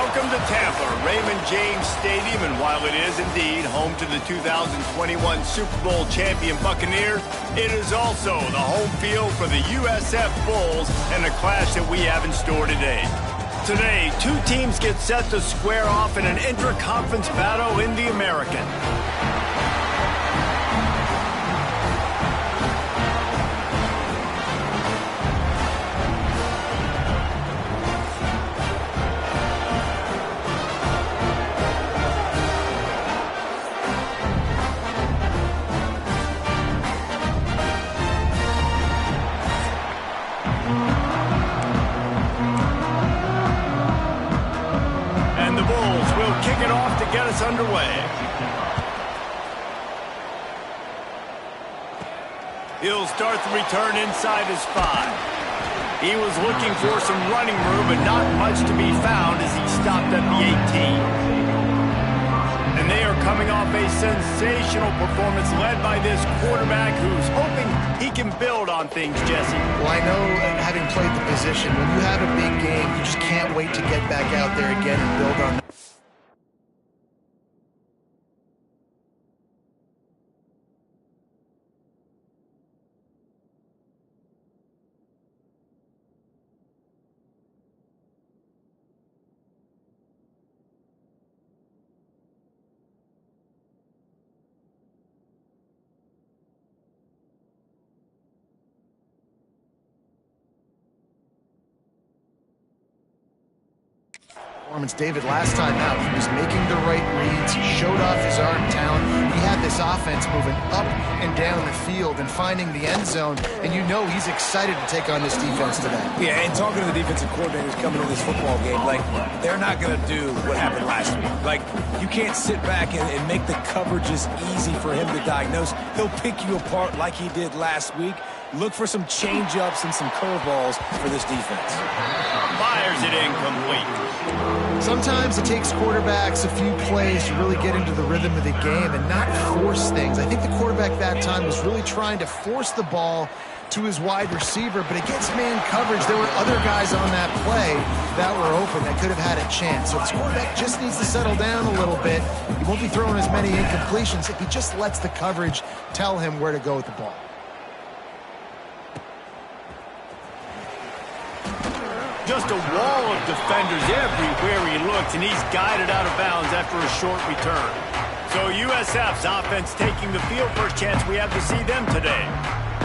Welcome to Tampa, Raymond James Stadium, and while it is indeed home to the 2021 Super Bowl champion Buccaneers, it is also the home field for the USF Bulls and the clash that we have in store today. Today, two teams get set to square off in an intra-conference battle in the American. Get us underway. He'll start the return inside his 5. He was looking for some running room, but not much to be found as he stopped at the 18. And they are coming off a sensational performance led by this quarterback who's hoping he can build on things, Jesse. Well, I know, having played the position, when you have a big game, you just can't wait to get back out there again and build on that. David, last time out, he was making the right reads. He showed off his arm talent. He had this offense moving up and down the field and finding the end zone. And you know he's excited to take on this defense today. Yeah, and talking to the defensive coordinators coming to this football game, like, they're not going to do what happened last week. Like, you can't sit back and make the coverages easy for him to diagnose. He'll pick you apart like he did last week. Look for some change-ups and some curveballs for this defense. Fires it incomplete. Sometimes it takes quarterbacks a few plays to really get into the rhythm of the game and not force things. I think the quarterback that time was really trying to force the ball to his wide receiver, but against man coverage, there were other guys on that play that were open that could have had a chance. So this quarterback just needs to settle down a little bit. He won't be throwing as many incompletions if he just lets the coverage tell him where to go with the ball. Just a wall of defenders everywhere he looks, and he's guided out of bounds after a short return. So USF's offense taking the field. First chance we have to see them today.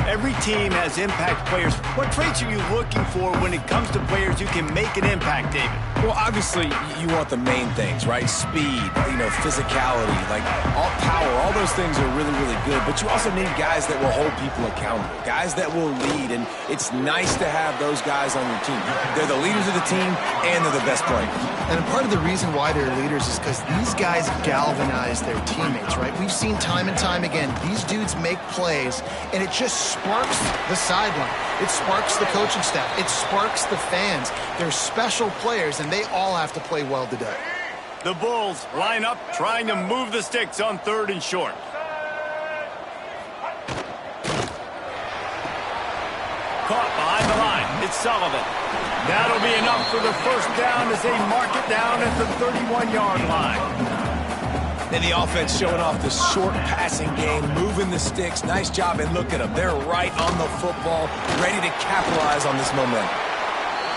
Every team has impact players. What traits are you looking for when it comes to players who can make an impact, David? Well, obviously, you want the main things, right? Speed, physicality, like all power, all those things are really, really good. But you also need guys that will hold people accountable, guys that will lead. And it's nice to have those guys on your team. They're the leaders of the team, and they're the best players. And part of the reason why they're leaders is because these guys galvanize their teammates, right? We've seen time and time again, these dudes make plays, and it just sparks the sideline. It sparks the coaching staff. It sparks the fans. They're special players, and they all have to play well today. The Bulls line up, trying to move the sticks on 3rd and short. Caught behind the line. It's Sullivan. That'll be enough for the first down as they mark it down at the 31-yard line. And the offense showing off the short passing game, moving the sticks. Nice job, and look at them. They're right on the football, ready to capitalize on this momentum.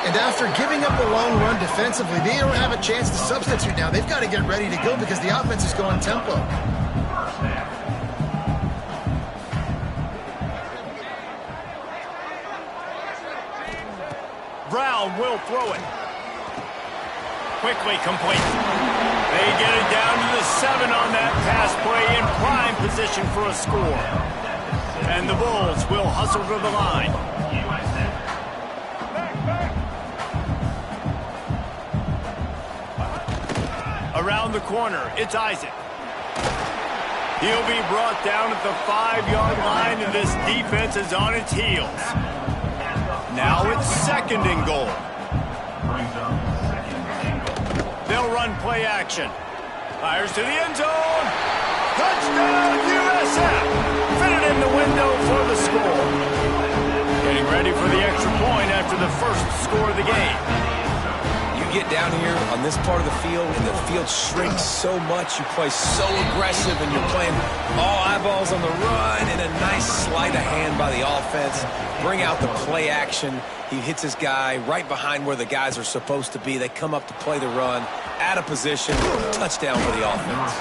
And after giving up a long run defensively, they don't have a chance to substitute now. They've got to get ready to go because the offense is going tempo. Brown will throw it. Quickly complete. They get it down to the 7 on that pass play, in prime position for a score. And the Bulls will hustle to the line. Around the corner, it's Isaac. He'll be brought down at the 5-yard line, and this defense is on its heels. Now it's 2nd and goal. They'll run play action. Fires to the end zone. Touchdown, USF. Fitted in the window for the score. Getting ready for the extra point after the first score of the game. You get down here on this part of the field and the field shrinks so much, you play so aggressive and you're playing all eyeballs on the run and a nice sleight of hand by the offense. Bring out the play action. He hits his guy right behind where the guys are supposed to be. They come up to play the run, out of position, touchdown for the offense.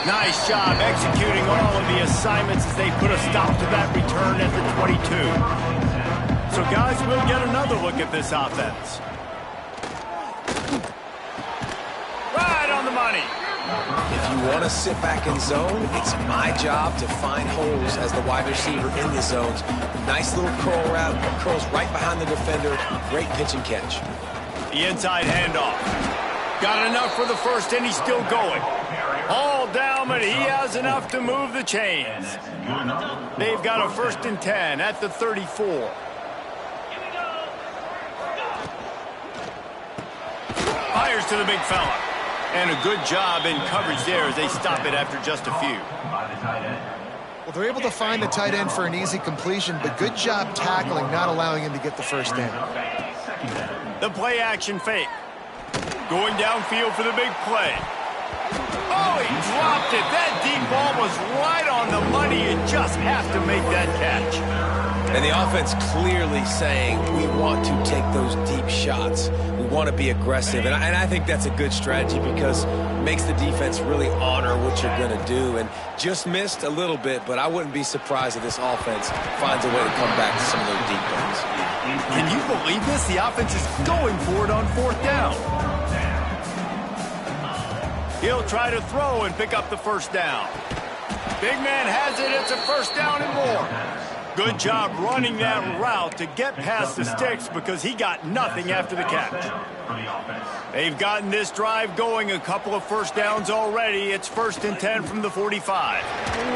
Nice job executing all of the assignments as they put a stop to that return at the 22. So guys, we'll get another look at this offense. Right on the money. If you want to sit back in zone, it's my job to find holes as the wide receiver in the zones. Nice little curl route, curls right behind the defender. Great pitch and catch. The inside handoff. Got enough for the first, and he's still going. All down, but he has enough to move the chains. They've got a 1st and 10 at the 34. Fires to the big fella. And a good job in coverage there as they stop it after just a few. Well, they're able to find the tight end for an easy completion, but good job tackling, not allowing him to get the first down. The play action fake. Going downfield for the big play. Oh, he dropped it. That deep ball was right on the money. You just have to make that catch. And the offense clearly saying, we want to take those deep shots. We want to be aggressive. And I think that's a good strategy because it makes the defense really honor what you're going to do. And just missed a little bit, but I wouldn't be surprised if this offense finds a way to come back to some of those deep ones. Can you believe this? The offense is going for it on 4th down. He'll try to throw and pick up the first down. Big man has it. It's a 1st down and more. Good job running that route to get past the sticks because he got nothing after the catch. They've gotten this drive going, a couple of 1st downs already. It's 1st and 10 from the 45.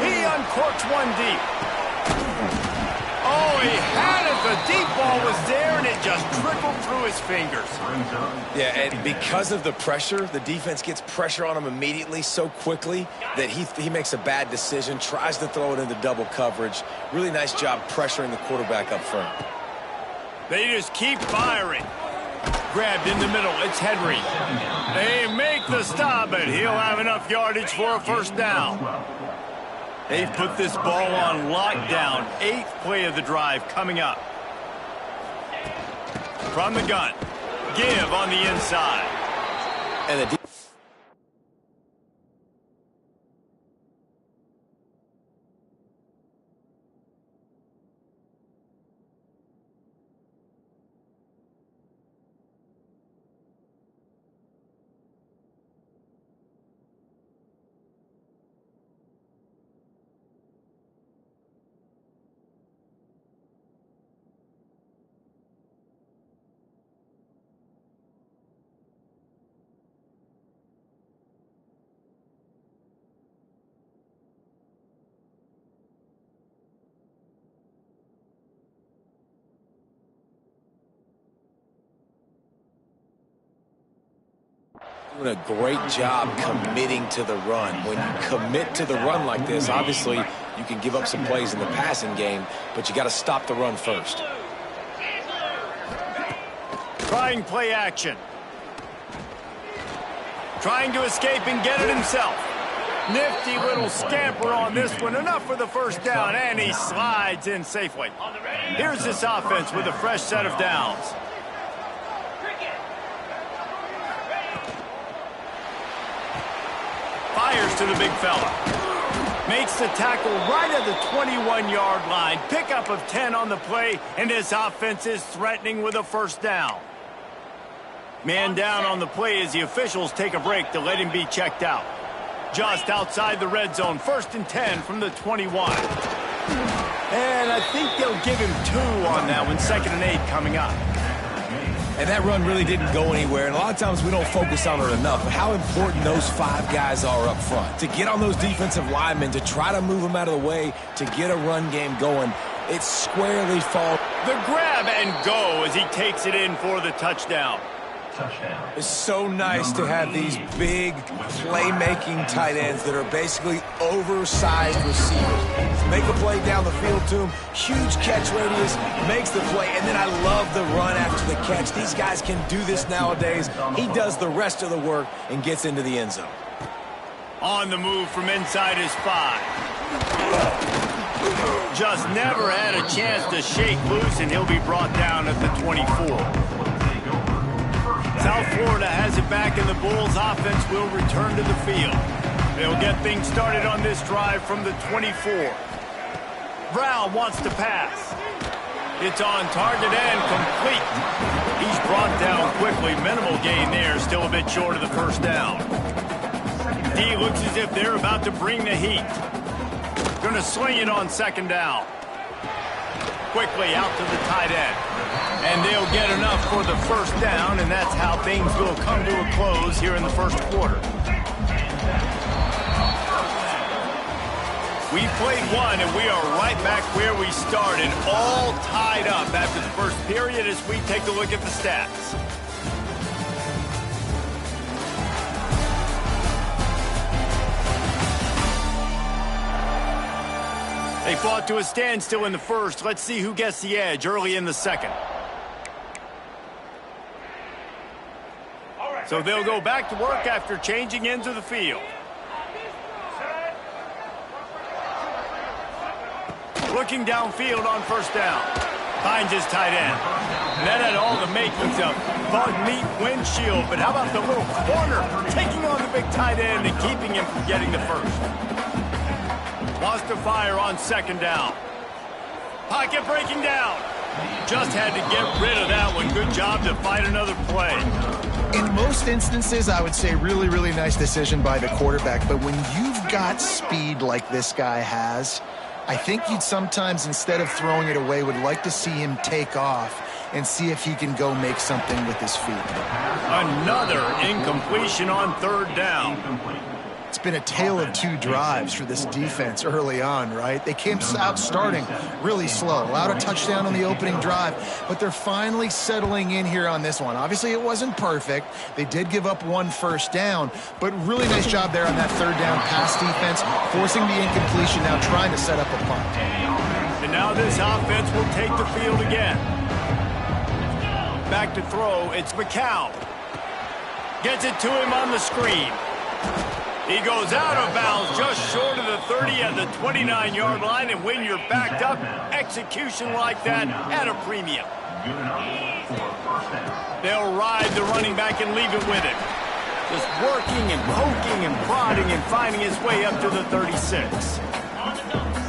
He uncorks one deep. Oh, he had it. The deep ball was there, and it just trickled through his fingers. Yeah, and because of the pressure, the defense gets pressure on him immediately so quickly that he makes a bad decision, tries to throw it into double coverage. Really nice job pressuring the quarterback up front. They just keep firing. Grabbed in the middle. It's Henry. They make the stop, and he'll have enough yardage for a 1st down. They've put this ball on lockdown. 8th play of the drive coming up. From the gun. Give on the inside. And the doing a great job committing to the run. When you commit to the run like this, obviously you can give up some plays in the passing game, but you got to stop the run first. Trying play action. Trying to escape and get it himself. Nifty little scamper on this one. Enough for the 1st down, and he slides in safely. Here's this offense with a fresh set of downs. Fires to the big fella. Makes the tackle right at the 21-yard line. Pickup of 10 on the play, and this offense is threatening with a 1st down. Man down on the play as the officials take a break to let him be checked out. Just outside the red zone, 1st and 10 from the 21. And I think they'll give him 2 on that one, 2nd and 8 coming up. And that run really didn't go anywhere, and a lot of times we don't focus on it enough, but how important those 5 guys are up front. To get on those defensive linemen, to try to move them out of the way, to get a run game going, it squarely falls. The grab and go as he takes it in for the touchdown. It's so nice to have these big playmaking tight ends that are basically oversized receivers. Make a play down the field to him, huge catch radius, makes the play, and then I love the run after the catch. These guys can do this nowadays. He does the rest of the work and gets into the end zone. On the move from inside his 5. Just never had a chance to shake loose, and he'll be brought down at the 24. South Florida has it back, and the Bulls offense will return to the field. They'll get things started on this drive from the 24. Brown wants to pass. It's on target and complete. He's brought down quickly. Minimal gain there, still a bit short of the first down. D looks as if they're about to bring the heat. Going to sling it on second down. Quickly out to the tight end. And they'll get enough for the first down, and that's how things will come to a close here in the first quarter. We played one, and we are right back where we started, all tied up after the first period as we take a look at the stats. They fought to a standstill in the first. Let's see who gets the edge early in the second. So they'll go back to work after changing into the field. Looking downfield on first down. Finds his tight end. That had all the makings of bug meat windshield, but how about the little corner taking on the big tight end and keeping him from getting the first? Wants to fire on second down. Pocket breaking down. Just had to get rid of that one. Good job to fight another play. In most instances, I would say really, really nice decision by the quarterback. But when you've got speed like this guy has, I think you'd sometimes, instead of throwing it away, would like to see him take off and see if he can go make something with his feet. Another incompletion on third down. It's been a tale of two drives for this defense early on, right? They came out starting really slow, allowed a touchdown on the opening drive, but they're finally settling in here on this one. Obviously, it wasn't perfect. They did give up one first down, but really nice job there on that third down pass defense, forcing the incompletion, now trying to set up a punt. And now this offense will take the field again. Back to throw, it's McCown. Gets it to him on the screen. He goes out of bounds just short of the 30 at the 29-yard line, and when you're backed up, execution like that at a premium. They'll ride the running back and leave it with him. Just working and poking and prodding and finding his way up to the 36.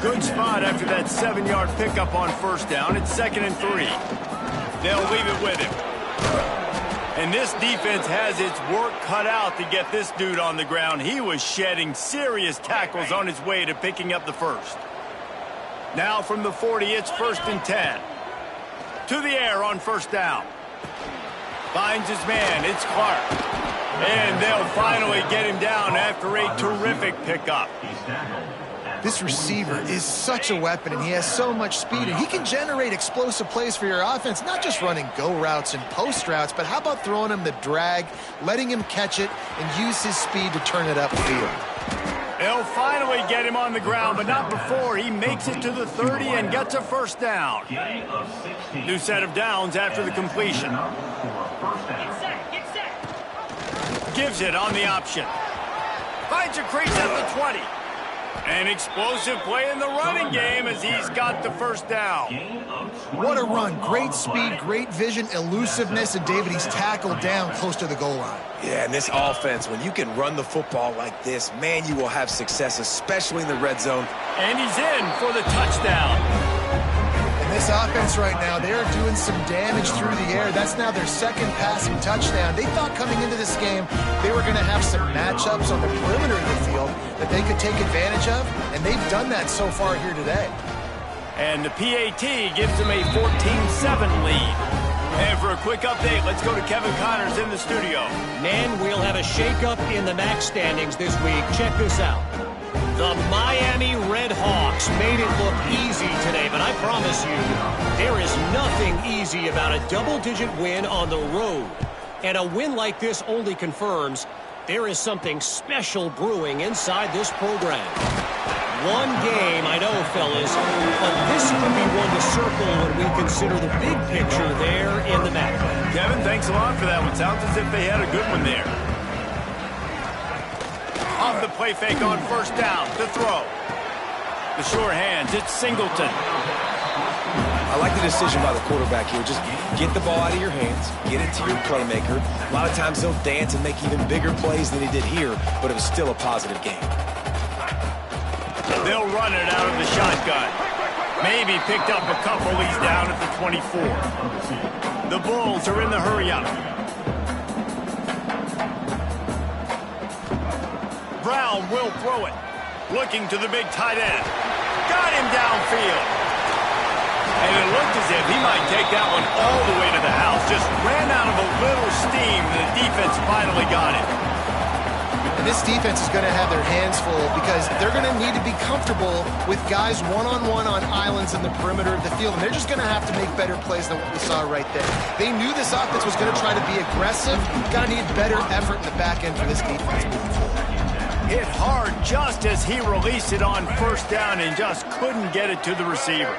Good spot after that 7-yard pickup on first down. It's 2nd and 3. They'll leave it with him. And this defense has its work cut out to get this dude on the ground. He was shedding serious tackles on his way to picking up the first. Now from the 40, it's 1st and 10. To the air on first down. Finds his man. It's Clark. And they'll finally get him down after a terrific pickup. This receiver is such a weapon, and he has so much speed, and he can generate explosive plays for your offense, not just running go routes and post routes, but how about throwing him the drag, letting him catch it, and use his speed to turn it upfield. They'll finally get him on the ground, but not before he makes it to the 30 and gets a first down. New set of downs after the completion. Gives it on the option. Finds a crease at the 20. An explosive play in the running game as he's got the first down. What a run. Great speed, great vision, elusiveness, and David, he's tackled down close to the goal line. Yeah, and this offense, when you can run the football like this, man, you will have success, especially in the red zone. And he's in for the touchdown. And this offense right now, they're doing some damage through the air. That's now their second passing touchdown. They thought coming into this game they were going to have some matchups on the perimeter of the field that they could take advantage of, and they've done that so far here today. And the PAT gives them a 14-7 lead. And for a quick update, let's go to Kevin Connors in the studio. Man, we'll have a shakeup in the MAC standings this week. Check this out. The Miami Red Hawks made it look easy today, but I promise you, there is nothing easy about a double-digit win on the road. And a win like this only confirms there is something special brewing inside this program. One game, I know, fellas, but this could be one to circle when we consider the big picture there in the map. Kevin, thanks a lot for that one. Sounds as if they had a good one there. Off the play fake on first down. The throw. The sure hands. It's Singleton. I like the decision by the quarterback here. Just get the ball out of your hands, get it to your playmaker. A lot of times he'll dance and make even bigger plays than he did here, but it was still a positive game. They'll run it out of the shotgun. Maybe picked up a couple. He's down at the 24. The Bulls are in the hurry-up. Brown will throw it. Looking to the big tight end. Got him downfield. And it looked as if he might take that one all the way to the house. Just ran out of a little steam. The defense finally got it. And this defense is going to have their hands full because they're going to need to be comfortable with guys one-on-one on islands in the perimeter of the field. And they're just going to have to make better plays than what we saw right there. They knew this offense was going to try to be aggressive. Going to need better effort in the back end for this defense moving forward. Hit hard just as he released it on first down and just couldn't get it to the receiver.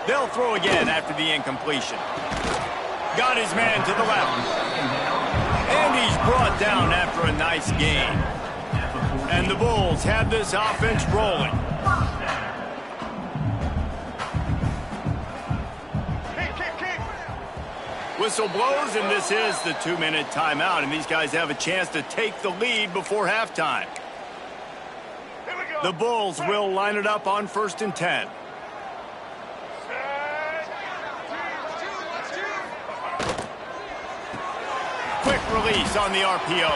They'll throw again after the incompletion. Got his man to the left. And he's brought down after a nice gain. And the Bulls have this offense rolling. Whistle blows, and this is the 2-minute timeout. And these guys have a chance to take the lead before halftime. The Bulls will line it up on 1st and 10. Quick release on the RPO.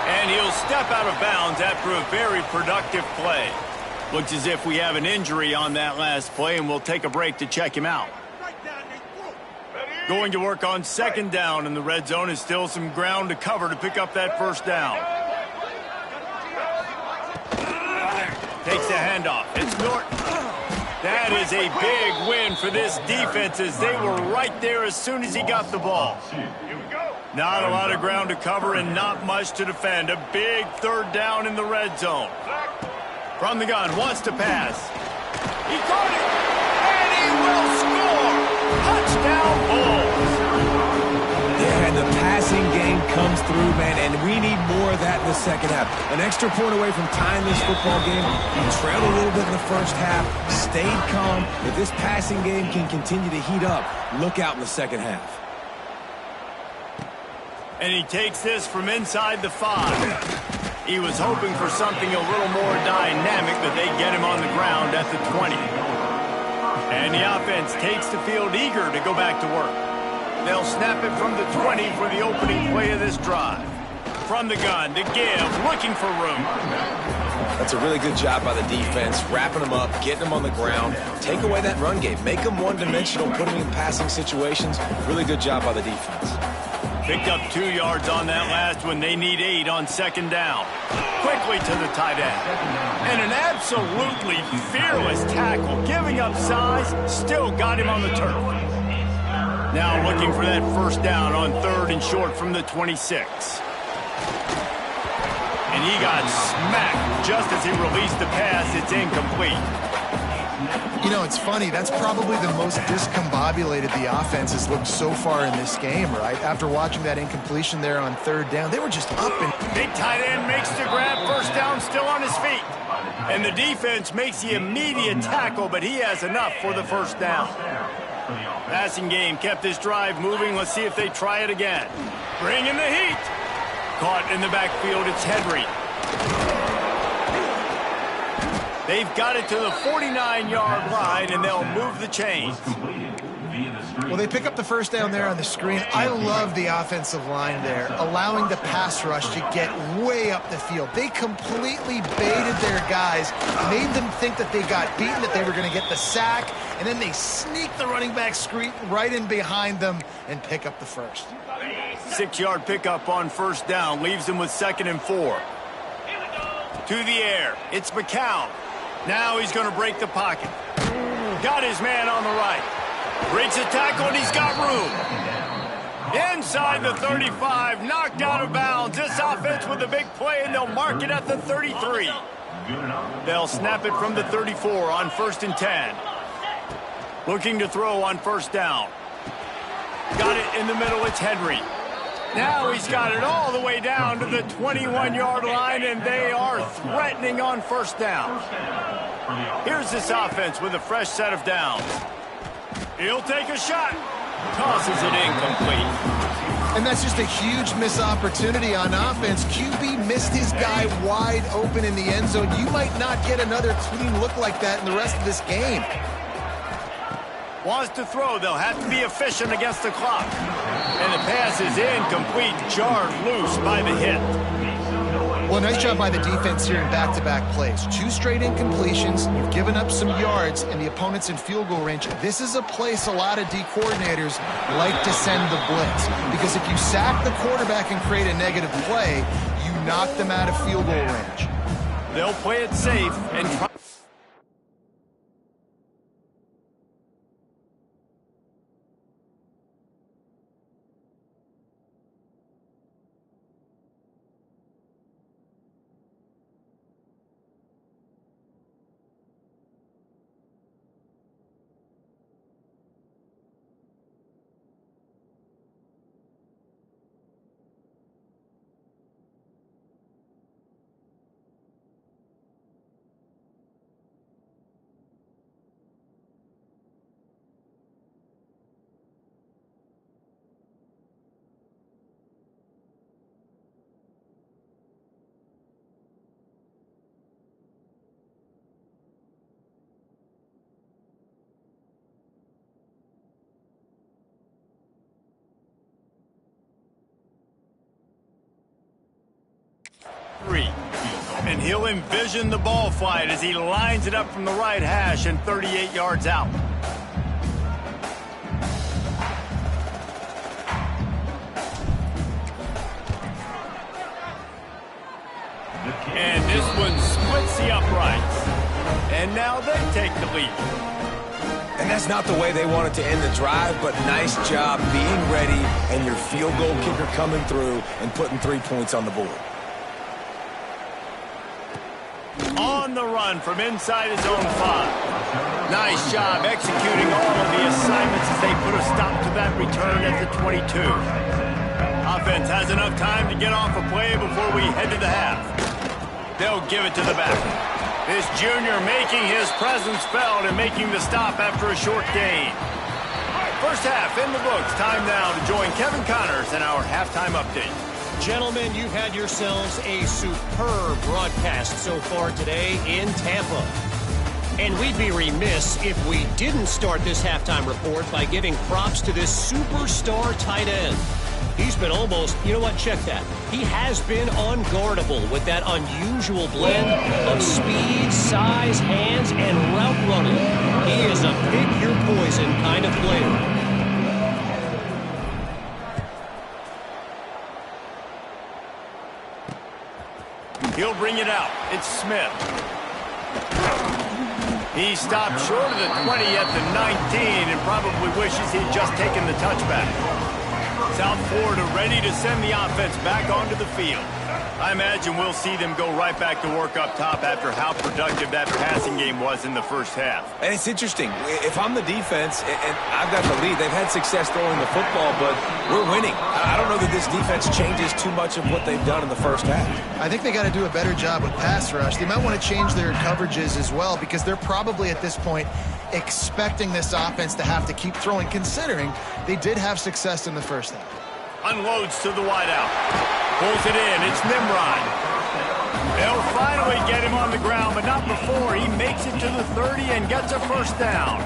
And he'll step out of bounds after a very productive play. Looks as if we have an injury on that last play, and we'll take a break to check him out. Going to work on 2nd down, and the red zone is still some ground to cover to pick up that first down. Takes the handoff. It's Norton. That is a big win for this defense as they were right there as soon as he got the ball. Not a lot of ground to cover and not much to defend. A big 3rd down in the red zone. From the gun, wants to pass. He caught it, and he will score. Touchdown, Bulls. Yeah, and the passing game comes through, man, and we need more of that in the second half. An extra point away from tying this football game. We trailed a little bit in the first half, stayed calm. If this passing game can continue to heat up, look out in the second half. And he takes this from inside the 5. He was hoping for something a little more dynamic, but they get him on the ground at the 20. And the offense takes the field eager to go back to work. They'll snap it from the 20 for the opening play of this drive. From the gun to give, looking for room. That's a really good job by the defense, wrapping them up, getting them on the ground. Take away that run game. Make them one-dimensional, put them in passing situations. Really good job by the defense. Picked up 2 yards on that last one. They need 8 on 2nd down. Quickly to the tight end. And an absolutely fearless tackle. Giving up size, still got him on the turf. Now looking for that first down on 3rd and short from the 26. And he got smacked just as he released the pass. It's incomplete. You know, it's funny. That's probably the most discombobulated the offense has looked so far in this game, right? After watching that incompletion there on 3rd down, they were just up and... Big tight end makes the grab. First down, still on his feet. And the defense makes the immediate tackle, but he has enough for the first down. Passing game kept this drive moving. Let's see if they try it again. Bring in the heat. Caught in the backfield. It's Henry. They've got it to the 49-yard line, and they'll move the chains. Well, they pick up the first down there on the screen. I love the offensive line there, allowing the pass rush to get way up the field. They completely baited their guys, made them think that they got beaten, that they were going to get the sack, and then they sneak the running back screen right in behind them and pick up the first. 6-yard pickup on first down, leaves them with 2nd and 4. To the air, it's McCown. Now he's going to break the pocket. Got his man on the right. Breaks a tackle, and he's got room. Inside the 35, knocked out of bounds. This offense with a big play, and they'll mark it at the 33. They'll snap it from the 34 on 1st and 10. Looking to throw on 1st down. Got it in the middle, it's Henry. Now he's got it all the way down to the 21-yard line, and they are threatening on 1st down. Here's this offense with a fresh set of downs. He'll take a shot. Tosses it incomplete. And that's just a huge missed opportunity on offense. QB missed his guy wide open in the end zone. You might not get another clean look like that in the rest of this game. Wants to throw. They'll have to be efficient against the clock. And the pass is incomplete, jarred loose by the hit. Well, nice job by the defense here in back-to-back plays. 2 straight incompletions. You've given up some yards, and the opponent's in field goal range. This is a place a lot of D coordinators like to send the blitz. Because if you sack the quarterback and create a negative play, you knock them out of field goal range. They'll play it safe and try. And he'll envision the ball flight as he lines it up from the right hash and 38 yards out. And this one splits the uprights. And now they take the lead. And that's not the way they wanted to end the drive, but nice job being ready and your field goal kicker coming through and putting 3 points on the board. On the run from inside his own 5. Nice job executing all of the assignments as they put a stop to that return at the 22. Offense has enough time to get off a play before we head to the half. They'll give it to the back. This junior making his presence felt and making the stop after a short gain. First half in the books. Time now to join Kevin Connors in our halftime update. Gentlemen, you've had yourselves a superb broadcast so far today in Tampa. And we'd be remiss if we didn't start this halftime report by giving props to this superstar tight end. He's been almost, you know what, check that. He has been unguardable with that unusual blend of speed, size, hands, and route running. He is a pick-your-poison kind of player. He'll bring it out. It's Smith. He stopped short of the 20 at the 19 and probably wishes he'd just taken the touchback. South Florida ready to send the offense back onto the field. I imagine we'll see them go right back to work up top after how productive that passing game was in the first half. And it's interesting. If I'm the defense and I've got the lead, they've had success throwing the football, but we're winning. I don't know that this defense changes too much of what they've done in the first half. I think they got to do a better job with pass rush. They might want to change their coverages as well because they're probably at this point expecting this offense to have to keep throwing, considering they did have success in the first half. Unloads to the wideout. Pulls it in. It's Nimrod. They'll finally get him on the ground, but not before. He makes it to the 30 and gets a first down.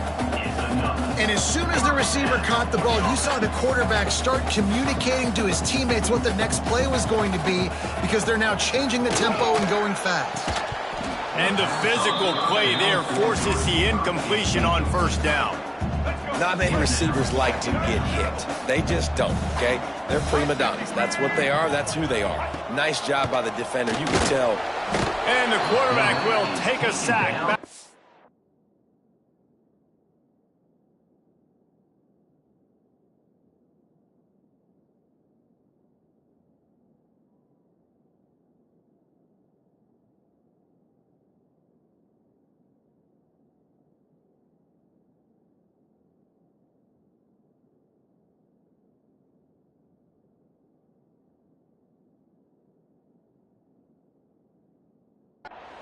And as soon as the receiver caught the ball, you saw the quarterback start communicating to his teammates what the next play was going to be because they're now changing the tempo and going fast. And the physical play there forces the incompletion on first down. Not many receivers like to get hit. They just don't, okay? They're prima donnas. That's what they are. That's who they are. Nice job by the defender. You can tell. And the quarterback will take a sack.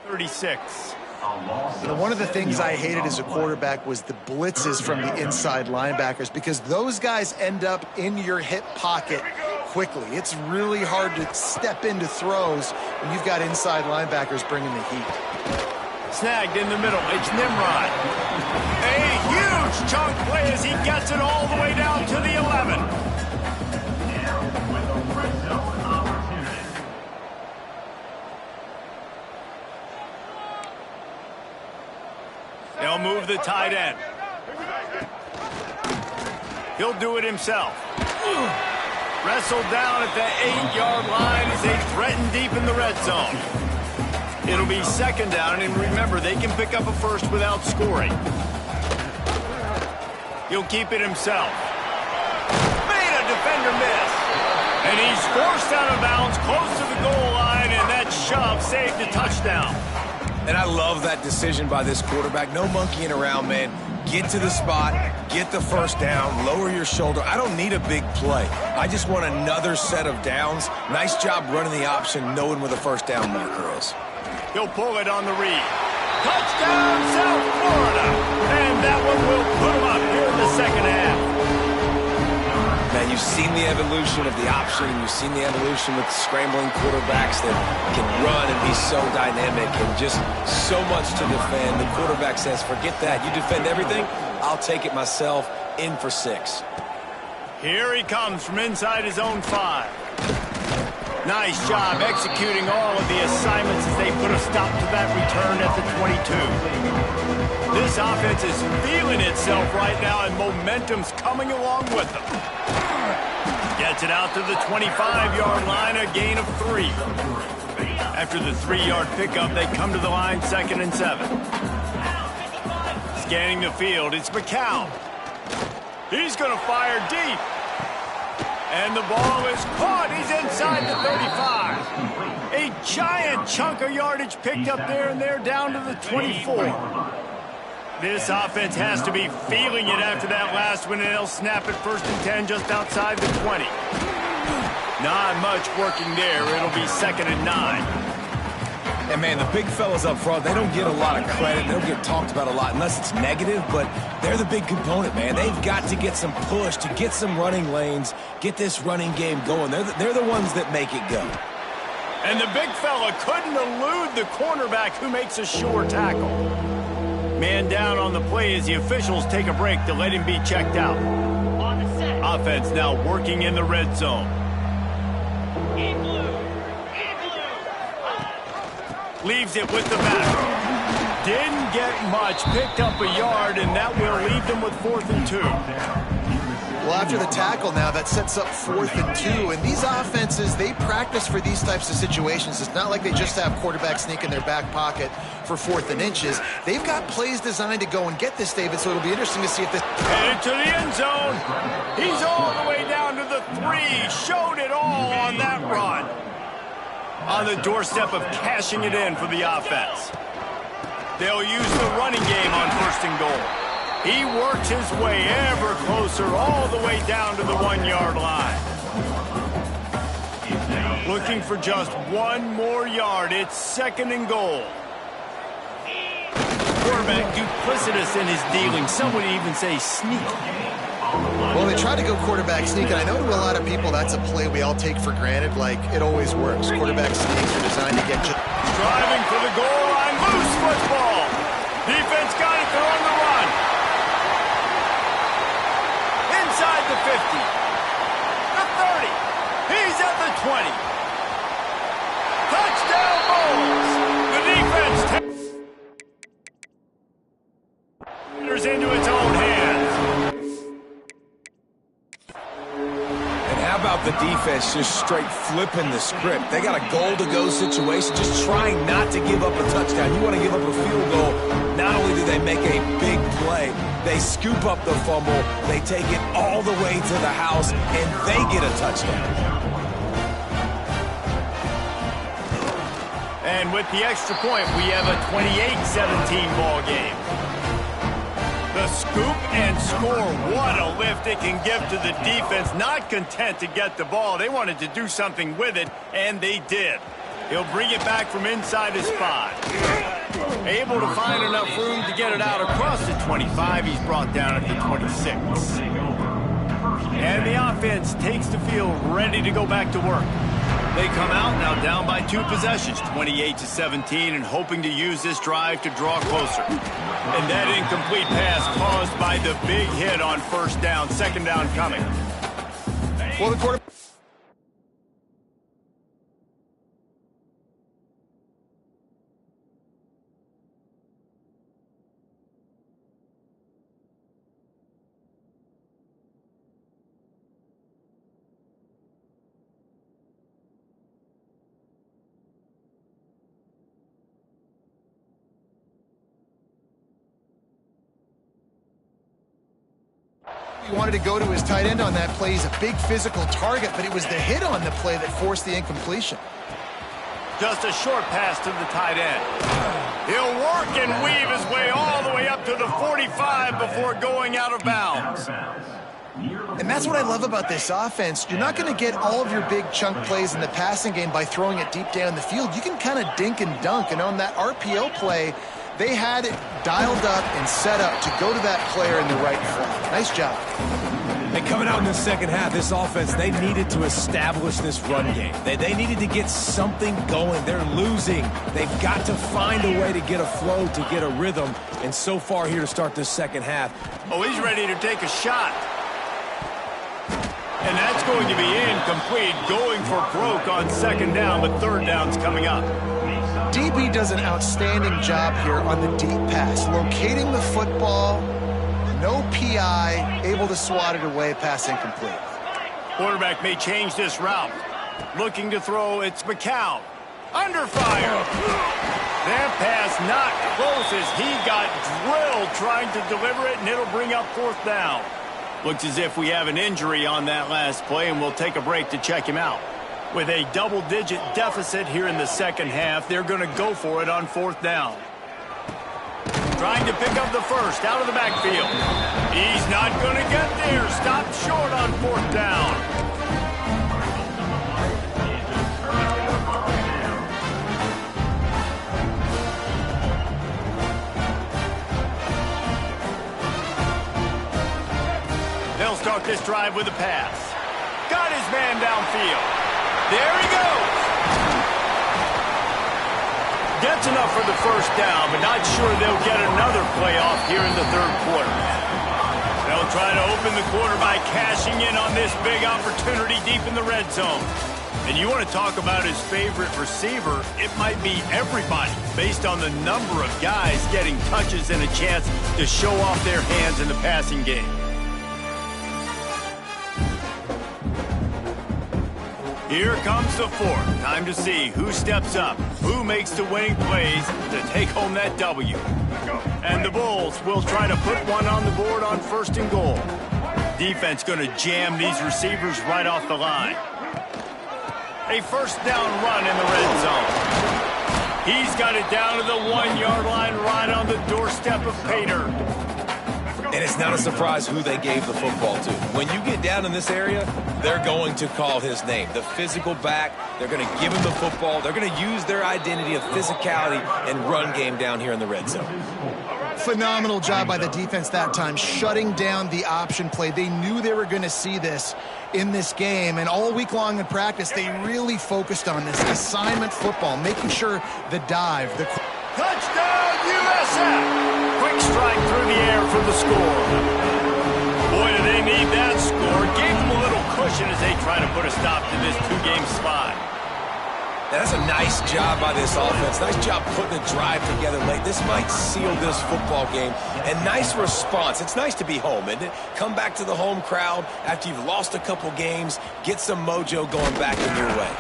36. You know, one of the things I hated as a quarterback was the blitzes from the inside linebackers, because those guys end up in your hip pocket quickly. It's really hard to step into throws when you've got inside linebackers bringing the heat. Snagged in the middle. It's Nimrod. A huge chunk play as he gets it all the way down to the 11. They'll move the tight end. He'll do it himself. Wrestled down at the 8-yard line as they threaten deep in the red zone. It'll be second down, and remember, they can pick up a first without scoring. He'll keep it himself. Made a defender miss. And he's forced out of bounds close to the goal line, and that shove saved a touchdown. And I love that decision by this quarterback. No monkeying around, man. Get to the spot, get the first down, lower your shoulder. I don't need a big play. I just want another set of downs. Nice job running the option, knowing where the first down marker is. He'll pull it on the read. Touchdown, South Florida. And that one will put him up here in the second half. Man, you've seen the evolution of the option. You've seen the evolution with scrambling quarterbacks that can run and be so dynamic and just so much to defend. The quarterback says, forget that. You defend everything, I'll take it myself. In for 6. Here he comes from inside his own 5. Nice job executing all of the assignments as they put a stop to that return at the 22. This offense is feeling itself right now, and momentum's coming along with them. Gets it out to the 25-yard line, a gain of 3. After the 3-yard pickup, they come to the line 2nd and 7. Scanning the field, it's McCown. He's going to fire deep. And the ball is caught. He's inside the 35. A giant chunk of yardage picked up there, and they're down to the 24. This offense has to be feeling it after that last one, and they'll snap it 1st and 10 just outside the 20. Not much working there. It'll be 2nd and 9. And, man, the big fellas up front, they don't get a lot of credit. They don't get talked about a lot unless it's negative, but they're the big component, man. They've got to get some push, to get some running lanes, get this running game going. They're the ones that make it go. And the big fella couldn't elude the cornerback who makes a sure tackle. Man down on the play as the officials take a break to let him be checked out. Offense now working in the red zone. Leaves it with the back. Didn't get much. Picked up a yard, and that will leave them with 4th and 2. Well, after the tackle now, that sets up 4th and 2. And these offenses, they practice for these types of situations. It's not like they just have quarterback sneak in their back pocket for 4th and inches. They've got plays designed to go and get this, David, so it'll be interesting to see if this... Headed to the end zone. He's all the way down to the 3. Showed it all on that run. On the doorstep of cashing it in for the offense. They'll use the running game on 1st and goal. He works his way ever closer all the way down to the 1-yard line. Looking for just 1 more yard. It's 2nd and goal. Quarterback duplicitous in his dealing. Some would even say sneaky. Well, they try to go quarterback sneak, and I know to a lot of people that's a play we all take for granted, like it always works. Quarterback sneaks are designed to get you. Driving for the goal line, loose football. Defense got it, they're on the run. Inside the 50. The 30. He's at the 20. Touchdown Bulls. The defense takes into its own hands. How about the defense just straight flipping the script? They got a goal-to-go situation, just trying not to give up a touchdown. You want to give up a field goal, not only do they make a big play, they scoop up the fumble, they take it all the way to the house, and they get a touchdown. And with the extra point, we have a 28-17 ball game. The scoop and score, what a lift it can give to the defense. Not content to get the ball. They wanted to do something with it, and they did. He'll bring it back from inside his spot. Able to find enough room to get it out across the 25. He's brought down at the 26. And the offense takes the field ready to go back to work. They come out now down by 2 possessions, 28-17, and hoping to use this drive to draw closer. And that incomplete pass caused by the big hit on first down, second down coming. Well, the quarterback... He wanted to go to his tight end on that play. He's a big physical target, but it was the hit on the play that forced the incompletion. Just a short pass to the tight end. He'll work and weave his way all the way up to the 45 before going out of bounds. And that's what I love about this offense. You're not going to get all of your big chunk plays in the passing game by throwing it deep down the field. You can kind of dink and dunk, and on that RPO play, they had it dialed up and set up to go to that player in the right flat. Nice job. And coming out in the second half, this offense, they needed to establish this run game. They needed to get something going. They're losing. They've got to find a way to get a flow, to get a rhythm. And so far here to start this second half. Oh, he's ready to take a shot. And that's going to be incomplete, going for broke on second down, but third down's coming up. DB does an outstanding job here on the deep pass, locating the football, no PI, able to swat it away, pass incomplete. Quarterback may change this route. Looking to throw, it's McCown. Under fire. That pass not close as he got drilled trying to deliver it, and it'll bring up fourth down. Looks as if we have an injury on that last play, and we'll take a break to check him out. With a double-digit deficit here in the second half, they're going to go for it on fourth down. Trying to pick up the first out of the backfield. He's not going to get there. Stopped short on fourth down. They'll start this drive with a pass. Got his man downfield. There he goes. Gets enough for the first down, but not sure they'll get another play off here in the third quarter. They'll try to open the quarter by cashing in on this big opportunity deep in the red zone. And you want to talk about his favorite receiver, it might be everybody based on the number of guys getting touches and a chance to show off their hands in the passing game. Here comes the fourth. Time to see who steps up, who makes the winning plays to take home that W. And the Bulls will try to put one on the board on first and goal. Defense going to jam these receivers right off the line. A first down run in the red zone. He's got it down to the 1-yard line right on the doorstep of Pater. And it's not a surprise who they gave the football to. When you get down in this area, they're going to call his name. The physical back, they're going to give him the football. They're going to use their identity of physicality and run game down here in the red zone. Phenomenal job by the defense that time, shutting down the option play. They knew they were going to see this in this game, and all week long in practice, they really focused on this assignment football, making sure the dive, the... Touchdown, USF! Quick strike through the air for the score. Boy, do they need that score. Gave them a little cushion as they try to put a stop to this two-game slide. Now, that's a nice job by this offense. Nice job putting the drive together late. This might seal this football game. And nice response. It's nice to be home, isn't it? Come back to the home crowd after you've lost a couple games. Get some mojo going back in your way.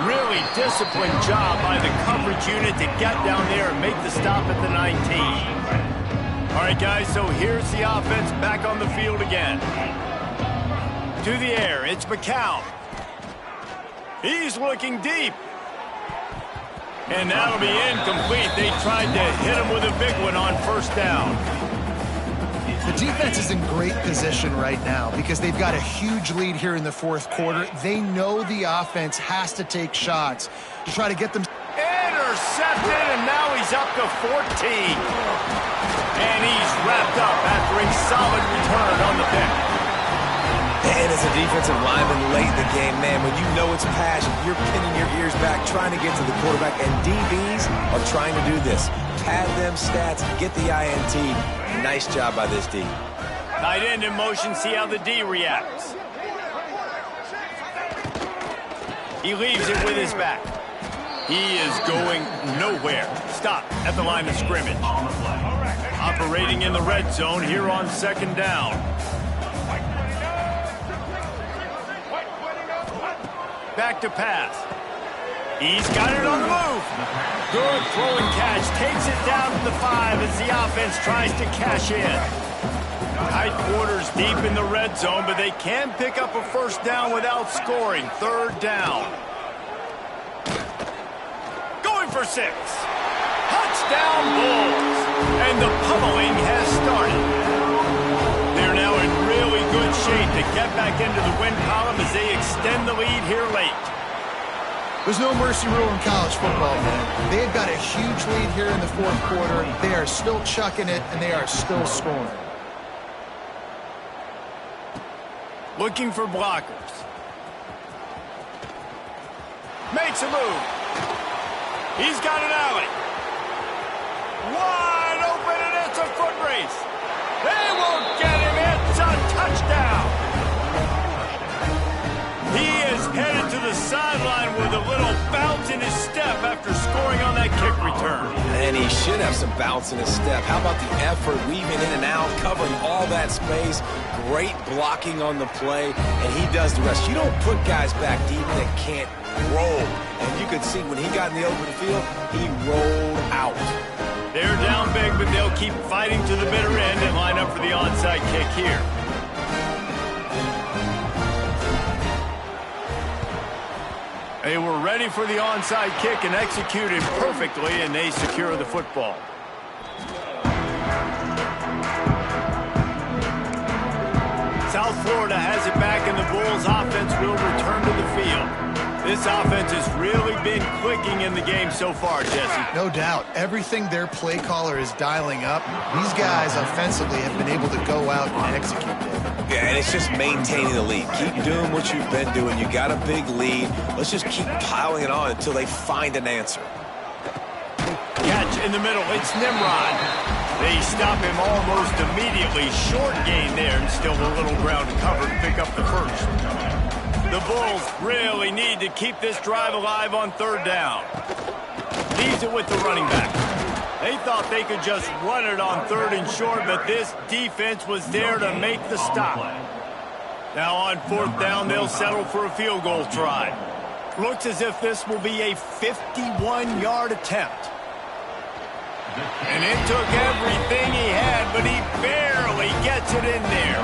Really disciplined job by the coverage unit to get down there and make the stop at the 19. All right, guys, so here's the offense back on the field again. To the air, it's McCown. He's looking deep. And that'll be incomplete. They tried to hit him with a big one on first down. The defense is in great position right now because they've got a huge lead here in the fourth quarter. They know the offense has to take shots to try to get them... he's up to 14. And he's wrapped up after a solid return on the pick. And as a defensive lineman late in the game, man, when you know it's passion, you're pinning your ears back, trying to get to the quarterback, and DBs are trying to do this. Pad them stats, get the INT. Nice job by this D. Tight end in motion, see how the D reacts. He leaves it with his back. He is going nowhere. Stop at the line of scrimmage. Operating in the red zone here on second down. Back to pass. He's got it on the move. Good throw and catch. Takes it down to the 5 as the offense tries to cash in. Tight quarters deep in the red zone, but they can pick up a first down without scoring. Third down. Going for 6. Touchdown Bulls. And the pummeling has started. They're now in really good shape to get back into the win column as they extend the lead here late. There's no mercy rule in college football, man. They've got a huge lead here in the fourth quarter. They are still chucking it, and they are still scoring. Looking for blockers. Makes a move. He's got an alley. Wide open, and it's a foot race. They won't get him. It's a touchdown. He is headed to the sideline with a little bounce in his step after scoring on that kick return. And he should have some bounce in his step. How about the effort, weaving in and out, covering all that space. Great blocking on the play, and he does the rest. You don't put guys back deep that can't roll. And you could see when he got in the open field, he rolled out. They're down big, but they'll keep fighting to the bitter end and line up for the onside kick here. They were ready for the onside kick and executed perfectly, and they secure the football. South Florida has it back, and the Bulls offense will return to the field. This offense has really been clicking in the game so far, Jesse. No doubt. Everything their play caller is dialing up, these guys offensively have been able to go out and execute it. Yeah, and it's just maintaining the lead. Keep doing what you've been doing. You got a big lead. Let's just keep piling it on until they find an answer. Catch in the middle. It's Nimrod. They stop him almost immediately. Short gain there, and still a little ground to cover to pick up the first. The Bulls really need to keep this drive alive on third down. Leaves it with the running back. They thought they could just run it on third and short, but this defense was there to make the stop. Now on fourth down, they'll settle for a field goal try. Looks as if this will be a 51-yard attempt. And it took everything he had, but he barely gets it in there.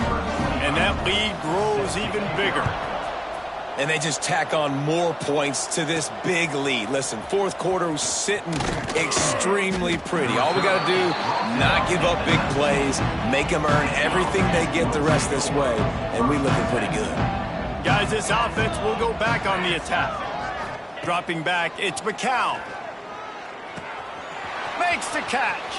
And that lead grows even bigger. And they just tack on more points to this big lead. Listen, fourth quarter was sitting extremely pretty. All we got to do, not give up big plays, make them earn everything they get the rest this way, and we looking pretty good. Guys, this offense will go back on the attack. Dropping back, it's McCown. Makes the catch.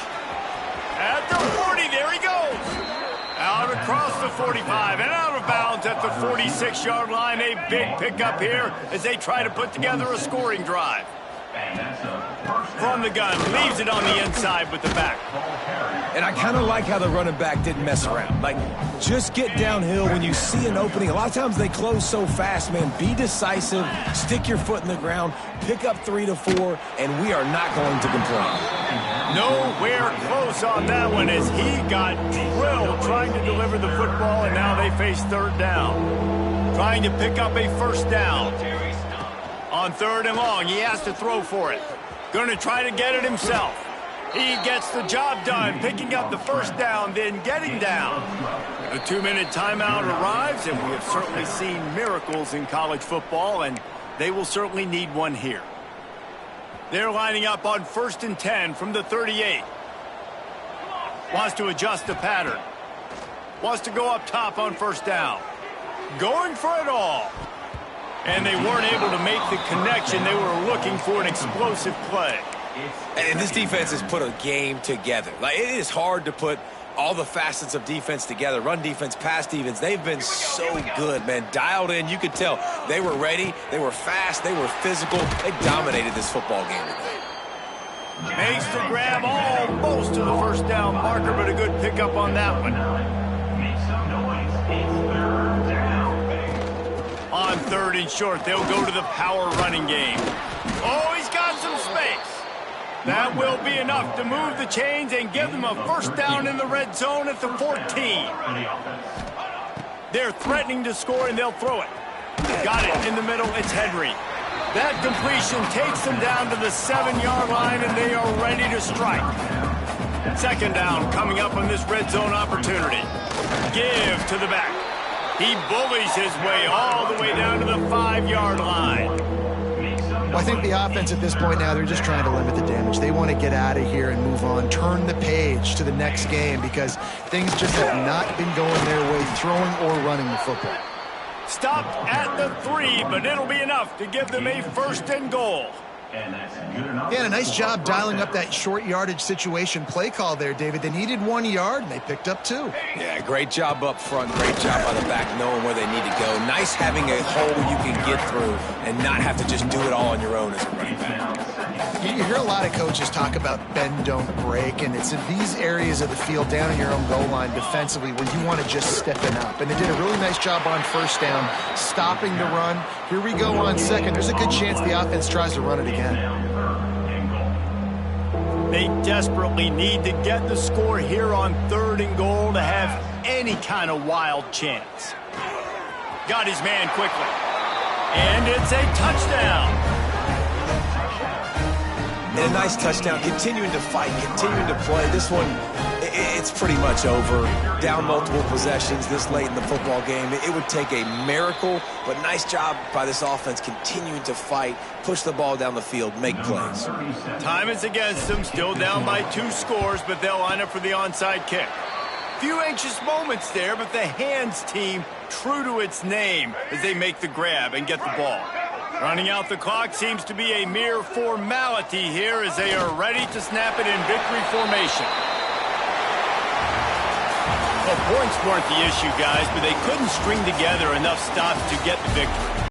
At the 40, there he goes. Out across the 45 and out of bounds at the 46-yard line. A big pickup here as they try to put together a scoring drive. From the gun, leaves it on the inside with the back. And I kind of like how the running back didn't mess around. Like, just get downhill when you see an opening. A lot of times they close so fast, man. Be decisive, stick your foot in the ground, pick up 3 to 4, and we are not going to complain. Nowhere close on that one as he got drilled trying to deliver the football, and now they face third down. Trying to pick up a first down. On third and long, he has to throw for it. Going to try to get it himself. He gets the job done, picking up the first down, then getting down. A 2-minute timeout arrives, and we have certainly seen miracles in college football, and they will certainly need one here. They're lining up on 1st and 10 from the 38. Wants to adjust the pattern. Wants to go up top on first down. Going for it all. And they weren't able to make the connection. They were looking for an explosive play. And this defense has put a game together. Like, it is hard to put all the facets of defense together. Run defense, pass defense. They've been so good, man. Dialed in. You could tell they were ready. They were fast. They were physical. They dominated this football game today. Makes the grab almost to the first down marker, but a good pickup on that one. On 3rd and short, they'll go to the power running game. Oh, he's got some space. That will be enough to move the chains and give them a first down in the red zone at the 14. They're threatening to score, and they'll throw it. Got it in the middle. It's Henry. That completion takes them down to the 7-yard line, and they are ready to strike. 2nd down coming up on this red zone opportunity. Give to the back. He bullies his way all the way down to the 5-yard line. Well, I think the offense at this point now, they're just trying to limit the damage. They want to get out of here and move on, turn the page to the next game because things just have not been going their way, throwing or running the football. Stopped at the 3, but it'll be enough to give them a 1st and goal. Yeah, a nice job dialing up that short yardage situation play call there, David. They needed 1 yard, and they picked up 2. Yeah, great job up front. Great job by the back knowing where they need to go. Nice having a hole you can get through and not have to just do it all on your own as a running back. You hear a lot of coaches talk about bend, don't break, and it's in these areas of the field down in your own goal line defensively where you want to just stiffen up. And they did a really nice job on 1st down, stopping the run. Here we go on 2nd. There's a good chance the offense tries to run it again. They desperately need to get the score here on 3rd and goal to have any kind of wild chance. Got his man quickly. And it's a touchdown. And a nice touchdown, continuing to fight, continuing to play. This one, it's pretty much over. Down multiple possessions this late in the football game. It would take a miracle, but nice job by this offense continuing to fight, push the ball down the field, make plays. Time is against them, still down by 2 scores, but they'll line up for the onside kick. Few anxious moments there, but the hands team true to its name as they make the grab and get the ball. Running out the clock seems to be a mere formality here as they are ready to snap it in victory formation. Well, points weren't the issue, guys, but they couldn't string together enough stops to get the victory.